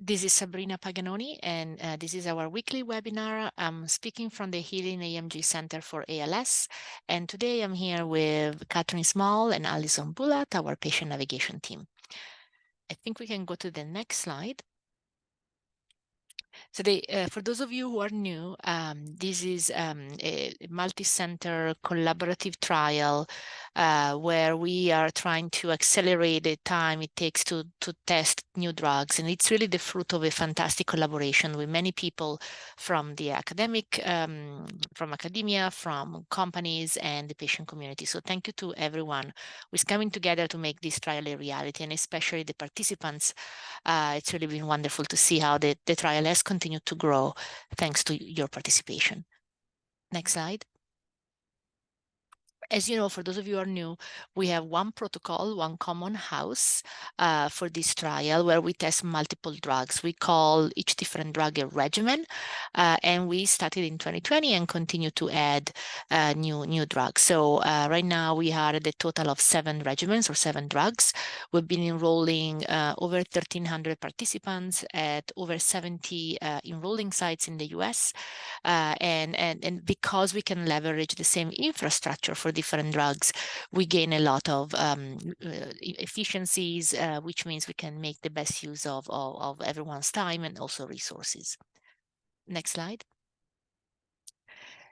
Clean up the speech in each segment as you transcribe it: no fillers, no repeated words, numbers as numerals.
This is Sabrina Paganoni, and this is our weekly webinar. I'm speaking from the Healing AMG Center for ALS, and today I'm here with Catherine Small and Alison Bullat, our patient navigation team. I think we can go to the next slide. So for those of you who are new, this is a multi-center collaborative trial where we are trying to accelerate the time it takes to test new drugs. And it's really the fruit of a fantastic collaboration with many people from the from academia, from companies, and the patient community. So thank you to everyone who's coming together to make this trial a reality, and especially the participants. It's really been wonderful to see how the trial has continued to grow thanks to your participation. Next slide. As you know, for those of you who are new, we have one protocol, one common house for this trial where we test multiple drugs. We call each different drug a regimen, and we started in 2020 and continue to add new drugs. So right now we are at a total of 7 regimens or 7 drugs. We've been enrolling over 1,300 participants at over 70 enrolling sites in the US. And because we can leverage the same infrastructure for different drugs, we gain a lot of efficiencies, which means we can make the best use of everyone's time and also resources. Next slide.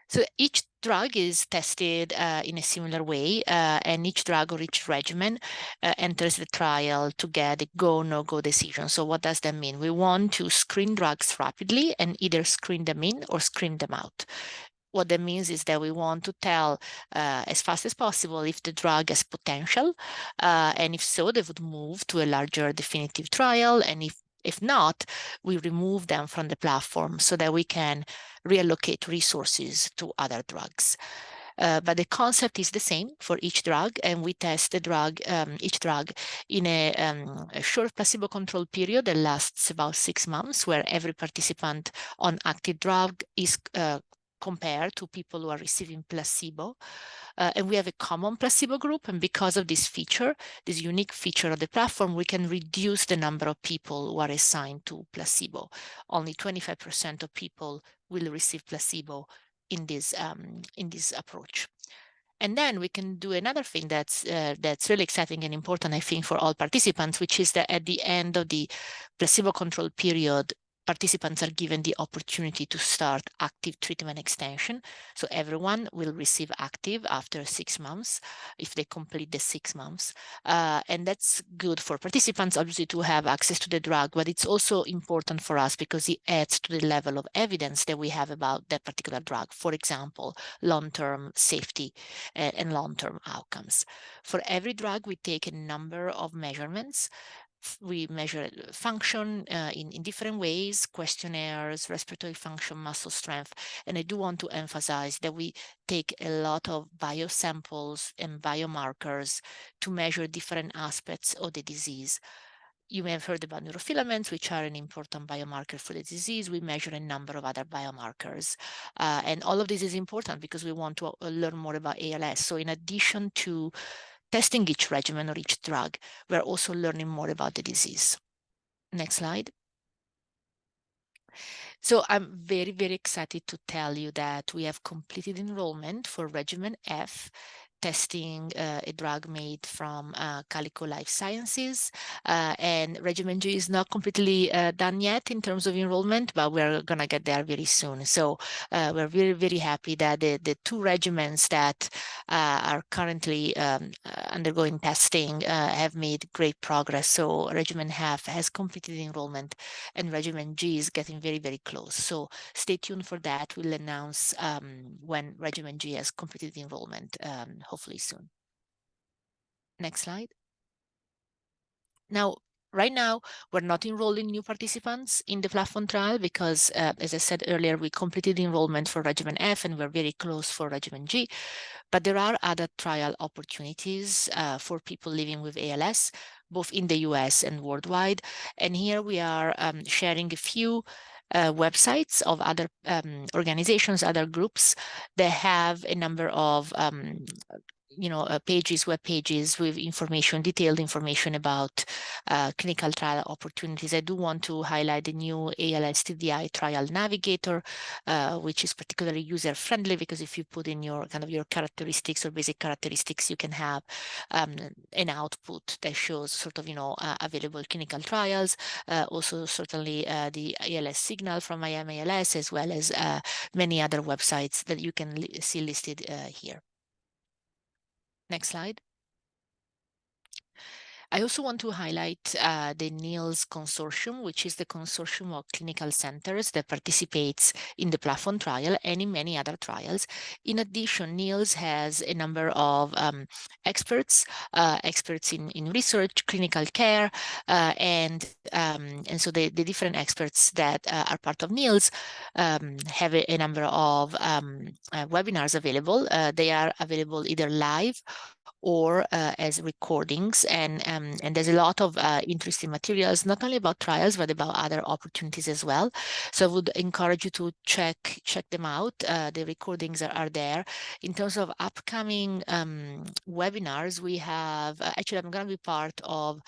So each drug is tested in a similar way, and each drug or each regimen enters the trial to get a go, no-go decision. So what does that mean? We want to screen drugs rapidly and either screen them in or screen them out. What that means is that we want to tell as fast as possible if the drug has potential, and if so, they would move to a larger definitive trial, and if not, we remove them from the platform so that we can reallocate resources to other drugs. But the concept is the same for each drug, and we test the drug, each drug in a short placebo-controlled period that lasts about 6 months, where every participant on active drug is compared to people who are receiving placebo. And we have a common placebo group, and because of this feature, this unique feature of the platform, we can reduce the number of people who are assigned to placebo. Only 25% of people will receive placebo in this approach. And then we can do another thing that's really exciting and important, I think, for all participants, which is that at the end of the placebo-controlled period, participants are given the opportunity to start active treatment extension. So everyone will receive active after 6 months if they complete the 6 months. And that's good for participants, obviously, to have access to the drug, but it's also important for us because it adds to the level of evidence that we have about that particular drug. For example, long-term safety and long-term outcomes. For every drug, we take a number of measurements. We measure function in different ways, questionnaires, respiratory function, muscle strength. And I do want to emphasize that we take a lot of biosamples and biomarkers to measure different aspects of the disease. You may have heard about neurofilaments, which are an important biomarker for the disease. We measure a number of other biomarkers. And all of this is important because we want to learn more about ALS. So in addition to testing each regimen or each drug, we're also learning more about the disease. Next slide. So I'm very, very excited to tell you that we have completed enrollment for Regimen F, testing a drug made from Calico Life Sciences. And Regimen G is not completely done yet in terms of enrollment, but we're going to get there very soon. So we're very, very happy that the 2 regimens that are currently undergoing testing have made great progress. So Regimen F has completed enrollment, and Regimen G is getting very, very close. So stay tuned for that. We'll announce when Regimen G has completed enrollment, hopefully soon. Next slide. Now, right now, we're not enrolling new participants in the platform trial because, as I said earlier, we completed enrollment for Regimen F and we're very close for Regimen G. But there are other trial opportunities for people living with ALS, both in the US and worldwide. And here we are sharing a few websites of other organizations, other groups that have a number of pages, web pages with information, detailed information about clinical trial opportunities. I do want to highlight the new ALS TDI trial navigator, which is particularly user-friendly, because if you put in your characteristics or basic characteristics, you can have an output that shows sort of available clinical trials. Also, certainly the ALS signal from Miami ALS, as well as many other websites that you can see listed here. Next slide. I also want to highlight the NEALS consortium, which is the consortium of clinical centers that participates in the platform trial and in many other trials. In addition, NEALS has a number of experts in research, clinical care, and so the different experts that are part of NEALS have a number of webinars available. They are available either live or as recordings, and there's a lot of interesting materials, not only about trials, but about other opportunities as well. So I would encourage you to check them out. The recordings are there. In terms of upcoming webinars, we have, actually I'm going to be part of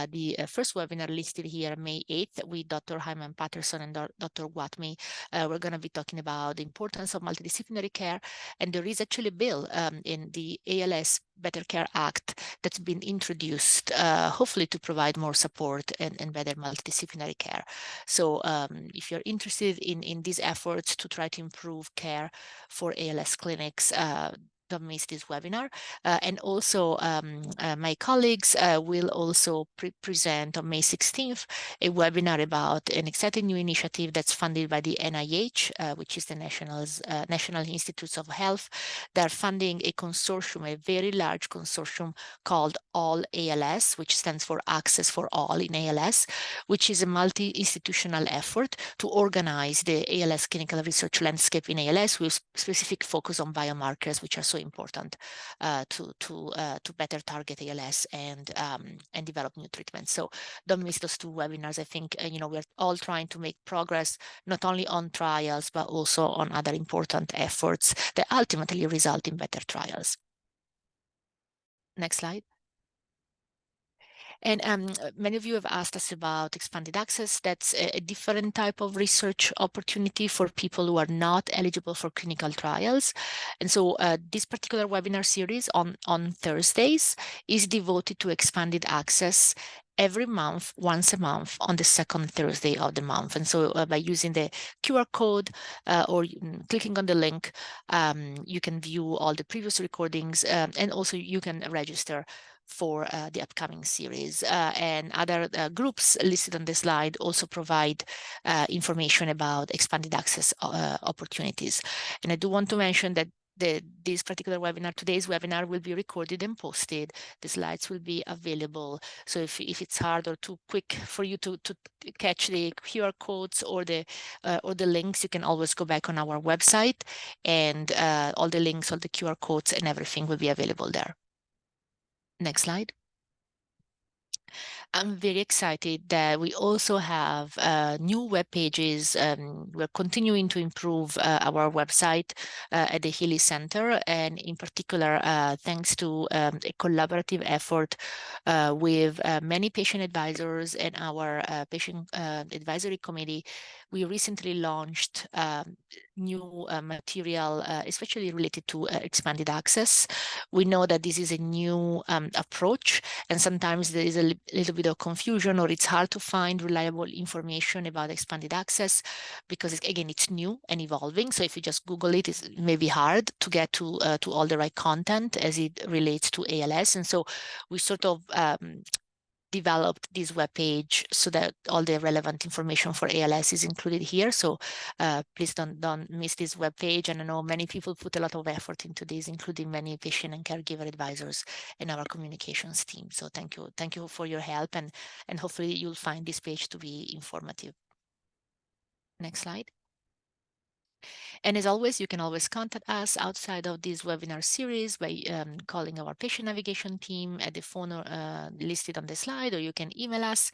the first webinar listed here, May 8th, with Dr. Hyman Patterson and Dr. Watney. We're going to be talking about the importance of multidisciplinary care, and there is actually a bill in the ALS Better Care Act that's been introduced, hopefully to provide more support and better multidisciplinary care. So if you're interested in these efforts to try to improve care for ALS clinics, don't miss this webinar. And also my colleagues will also present on May 16th a webinar about an exciting new initiative that's funded by the NIH, which is the National Institutes of Health. They're funding a consortium, a very large consortium called All ALS, which stands for Access for All in ALS, which is a multi-institutional effort to organize the ALS clinical research landscape in ALS with specific focus on biomarkers, which are so important to better target ALS and develop new treatments. So don't miss those two webinars. I think we're all trying to make progress not only on trials but also on other important efforts that ultimately result in better trials. Next slide. And many of you have asked us about expanded access. That's a different type of research opportunity for people who are not eligible for clinical trials. And so this particular webinar series on Thursdays is devoted to expanded access every month, once a month, on the second Thursday of the month. And so by using the QR code or clicking on the link, you can view all the previous recordings, and also you can register for the upcoming series. And other groups listed on the slide also provide information about expanded access opportunities. And I do want to mention that this particular webinar, today's webinar, will be recorded and posted. The slides will be available. So if it's hard or too quick for you to catch the QR codes or the links, you can always go back on our website, and all the links, all the QR codes and everything will be available there. Next slide. I'm very excited that we also have new web pages. We're continuing to improve our website at the HEALEY Center, and in particular, thanks to a collaborative effort with many patient advisors and our patient advisory committee. We recently launched new material, especially related to expanded access. We know that this is a new approach, and sometimes there is a little bit of confusion, or it's hard to find reliable information about expanded access because, again, it's new and evolving. So if you just Google it, it may be hard to get to all the right content as it relates to ALS. And so we sort of developed this webpage so that all the relevant information for ALS is included here. So please don't miss this webpage. And I know many people put a lot of effort into this, including many patient and caregiver advisors and our communications team. So thank you for your help, and hopefully you'll find this page to be informative. Next slide. And as always, you can always contact us outside of this webinar series by calling our patient navigation team at the phone listed on the slide, or you can email us.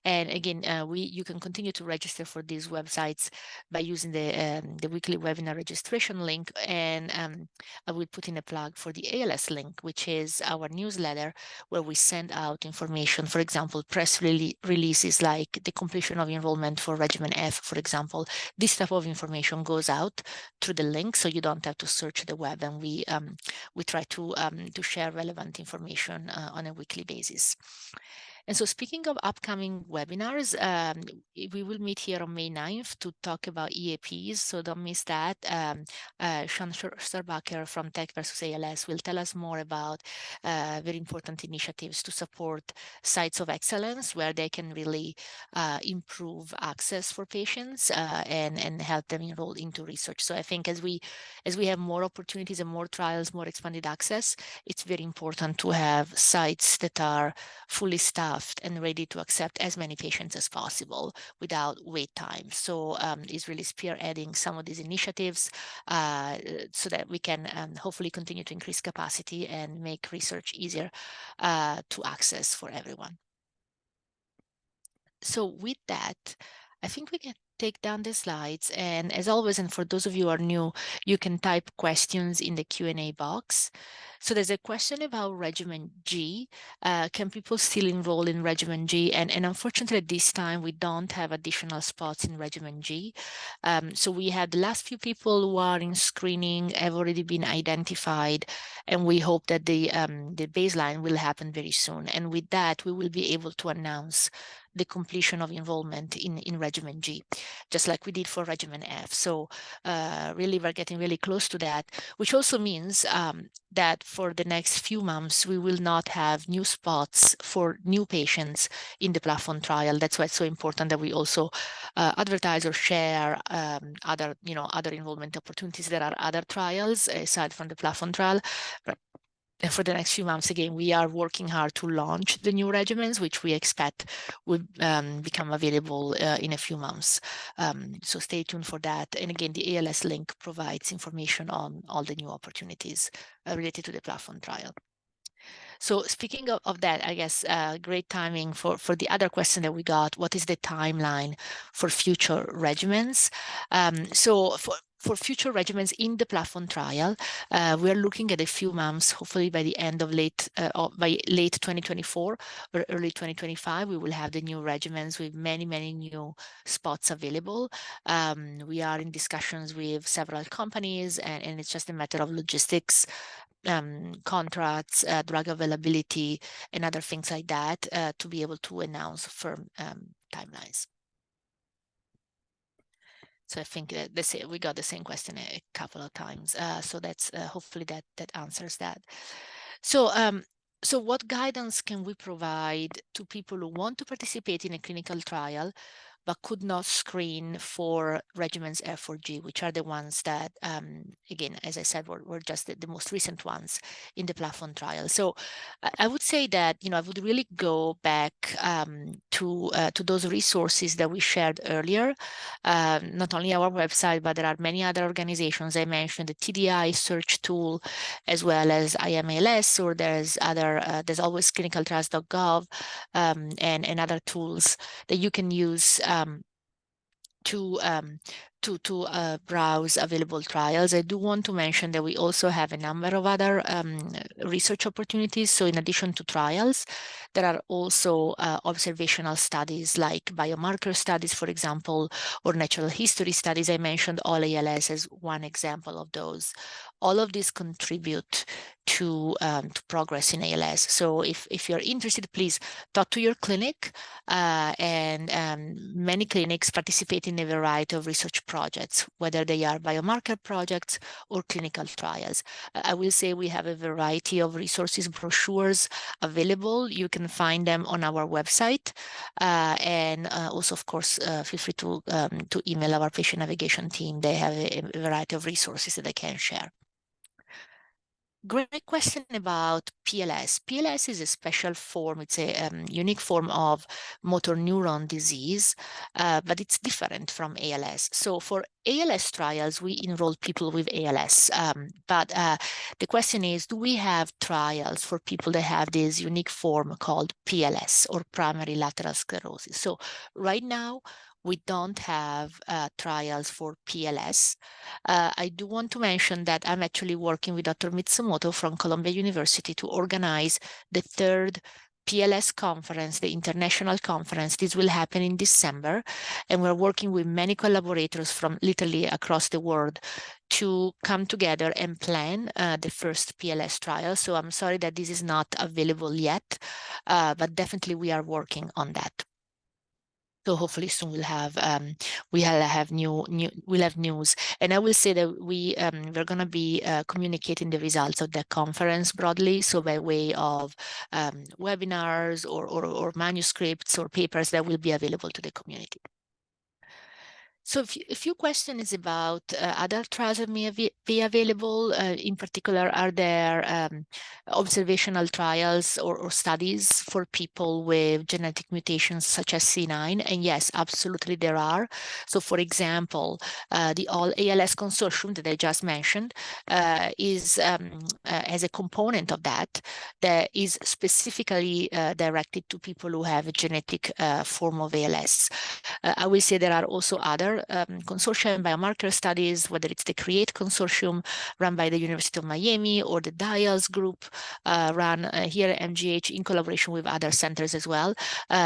And again, you can continue to register for these websites by using the weekly webinar registration link. And I will put in a plug for the ALS link, which is our newsletter where we send out information, for example, press releases like the completion of enrollment for Regimen F, for example. This type of information goes out through the link, so you don't have to search the web, and we try to share relevant information on a weekly basis. And so speaking of upcoming webinars, we will meet here on May 9th to talk about EAPs, so don't miss that. Sean Starbacher from Tech versus ALS will tell us more about very important initiatives to support sites of excellence where they can really improve access for patients and help them enroll into research. So I think as we have more opportunities and more trials, more expanded access, it's very important to have sites that are fully staffed and ready to accept as many patients as possible without wait time. So is really spearheading some of these initiatives so that we can hopefully continue to increase capacity and make research easier to access for everyone. So with that, I think we can take down the slides. And as always, and for those of you who are new, you can type questions in the Q&A box. So there's a question about Regimen G. Can people still enroll in Regimen G? And unfortunately, this time we don't have additional spots in Regimen G. So we had the last few people who are in screening have already been identified, and we hope that the baseline will happen very soon. And with that, we will be able to announce the completion of enrollment in Regimen G, just like we did for Regimen F. So really, we're getting really close to that, which also means that for the next few months, we will not have new spots for new patients in the platform trial. That's why it's so important that we also advertise or share other enrollment opportunities. There are other trials aside from the platform trial. And for the next few months, again, we are working hard to launch the new regimens, which we expect would become available in a few months. So stay tuned for that. And again, the ALS link provides information on all the new opportunities related to the platform trial. So speaking of that, I guess great timing for the other question that we got. What is the timeline for future regimens? So for future regimens in the platform trial, we are looking at a few months, hopefully by the end of by late 2024 or early 2025, we will have the new regimens with many new spots available. We are in discussions with several companies, and it's just a matter of logistics, contracts, drug availability, and other things like that to be able to announce firm timelines. So I think we got the same question a couple of times. So that's hopefully that answers that. So so what guidance can we provide to people who want to participate in a clinical trial but could not screen for regimens F or G, which are the ones that, again, as I said, were just the most recent ones in the platform trial. So I would say that, I would really go back to those resources that we shared earlier, not only our website, but there are many other organizations. I mentioned the TDI search tool, as well as IMLS, or there's always clinicaltrials.gov and other tools that you can use to browse available trials. I do want to mention that we also have a number of other research opportunities. So in addition to trials, there are also observational studies like biomarker studies, for example, or natural history studies. I mentioned all ALS as one example of those. All of these contribute to progress in ALS. So if you're interested, please talk to your clinic, and many clinics participate in a variety of research projects, whether they are biomarker projects or clinical trials. I will say we have a variety of resources, brochures available. You can find them on our website, and also, of course, feel free to email our patient navigation team. They have a variety of resources that they can share. Great question about PLS. PLS is a special form. It's a unique form of motor neuron disease, but it's different from ALS. So for ALS trials, we enroll people with ALS. But the question is, do we have trials for people that have this unique form called PLS, or primary lateral sclerosis? So right now, we don't have trials for PLS. I do want to mention that I'm actually working with Dr. Mitsumoto from Columbia University to organize the third PLS conference, the international conference. This will happen in December, and we're working with many collaborators from literally across the world to come together and plan the first PLS trial. So I'm sorry that this is not available yet, but definitely we are working on that. So hopefully soon we'll have news. And I will say that we're going to be communicating the results of the conference broadly, so by way of webinars or manuscripts or papers that will be available to the community. So a few questions about other trials that may be available. In particular, are there observational trials or studies for people with genetic mutations such as C9? And yes, absolutely there are. So for example, the All ALS Consortium that I just mentioned is as a component of that is specifically directed to people who have a genetic form of ALS. I will say there are also other consortia and biomarker studies, whether it's the CREATE consortium run by the University of Miami or the DIALS group run here at MGH in collaboration with other centers as well.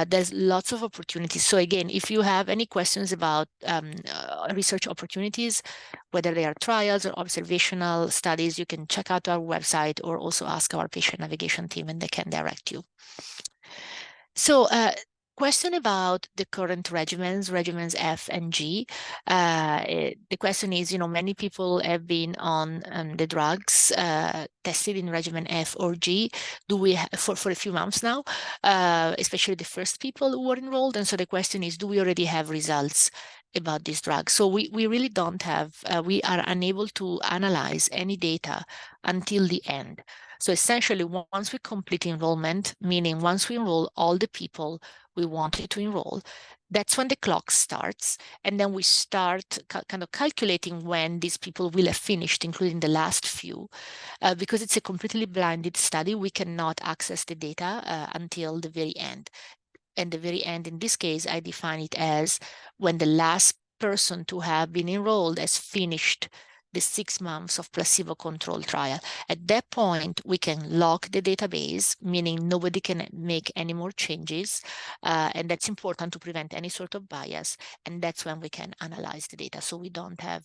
There's lots of opportunities. So again, if you have any questions about research opportunities, whether they are trials or observational studies, you can check out our website or also ask our patient navigation team and they can direct you. So question about the current regimens F and G. The question is, many people have been on the drugs tested in regimen F or G. Do we for a few months now, especially the first people who were enrolled? And so the question is, do we already have results about this drug? So we really don't have, we are unable to analyze any data until the end. So essentially, once we complete enrollment, meaning once we enroll all the people we wanted to enroll, that's when the clock starts. And then we start kind of calculating when these people will have finished, including the last few. Because it's a completely blinded study, we cannot access the data until the very end. And the very end, in this case, I define it as when the last person to have been enrolled has finished the 6 months of placebo-controlled trial. At that point, we can lock the database, meaning nobody can make any more changes. And that's important to prevent any sort of bias. And that's when we can analyze the data. So we don't have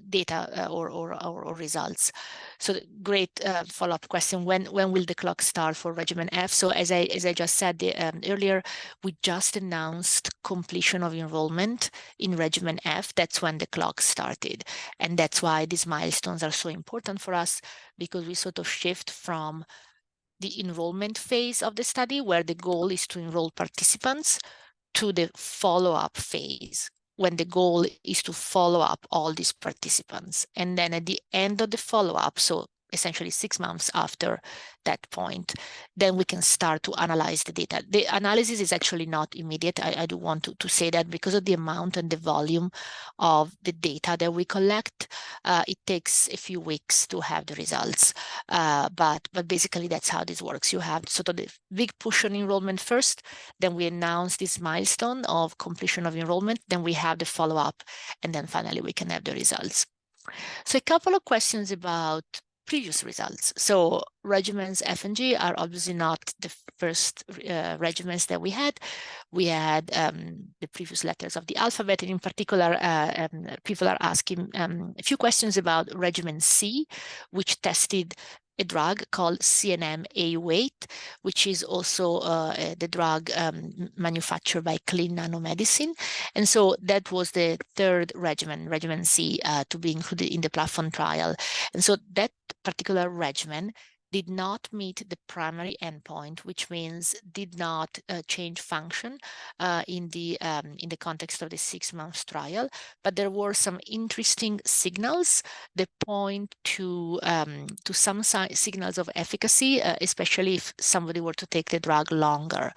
data or results. So great follow-up question. When will the clock start for regimen F? So as I just said earlier, we just announced completion of enrollment in regimen F. That's when the clock started. And that's why these milestones are so important for us, because we sort of shift from the enrollment phase of the study, where the goal is to enroll participants, to the follow-up phase, when the goal is to follow up all these participants. And then at the end of the follow-up, so essentially 6 months after that point, then we can start to analyze the data. The analysis is actually not immediate. I do want to say that, because of the amount and the volume of the data that we collect, it takes a few weeks to have the results. But basically that's how this works. You have sort of the big push on enrollment first, then we announce this milestone of completion of enrollment, then we have the follow-up, and then finally we can have the results. So a couple of questions about previous results. So regimens F and G are obviously not the first regimens that we had. We had the previous letters of the alphabet, and in particular, people are asking a few questions about regimen C, which tested a drug called CNM-Au8, which is also the drug manufactured by Clean Nanomedicine. And so that was the third regimen, regimen C, to be included in the platform trial. And so that particular regimen did not meet the primary endpoint, which means did not change function in the context of the 6 months trial, but there were some interesting signals that point to some signals of efficacy, especially if somebody were to take the drug longer.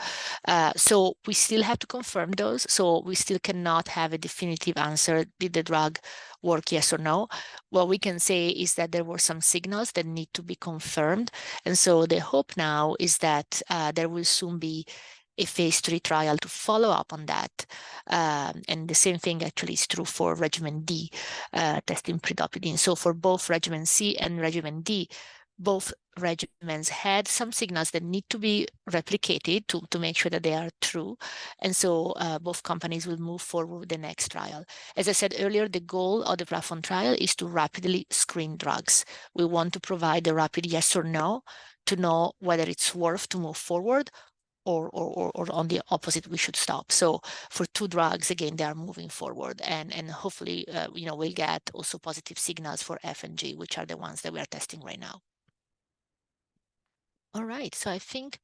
So we still have to confirm those. So we still cannot have a definitive answer. Did the drug work, yes or no? What we can say is that there were some signals that need to be confirmed. And so the hope now is that there will soon be a phase 3 trial to follow up on that. And the same thing actually is true for Regimen D, testing predopidine. So for both Regimen C and Regimen D, both regimens had some signals that need to be replicated to make sure that they are true. And so both companies will move forward with the next trial. As I said earlier, the goal of the platform trial is to rapidly screen drugs. We want to provide a rapid yes or no to know whether it's worth to move forward or on the opposite, we should stop. So for 2 drugs, again, they are moving forward, and hopefully, we'll get also positive signals for F and G, which are the ones that we are testing right now. All right, so I think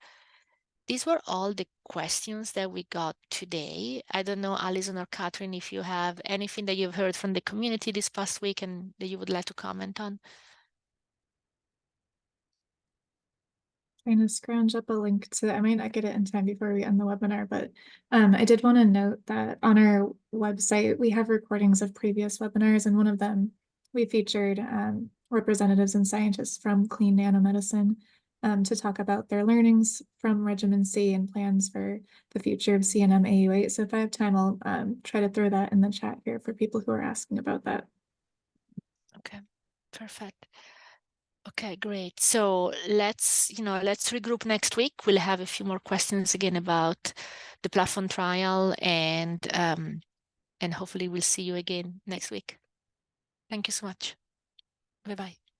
these were all the questions that we got today. I don't know, Alison or Catherine, if you have anything that you've heard from the community this past week and that you would like to comment on. Trying to scrounge up a link to, I might not get it in time before we end the webinar, but I did want to note that on our website, we have recordings of previous webinars, and one of them we featured representatives and scientists from Clean Nanomedicine to talk about their learnings from Regimen C and plans for the future of CNM AU8. So if I have time, I'll try to throw that in the chat here for people who are asking about that. Okay, perfect. Okay, great. So let's regroup next week. We'll have a few more questions again about the platform trial, and hopefully we'll see you again next week. Thank you so much. Bye-bye.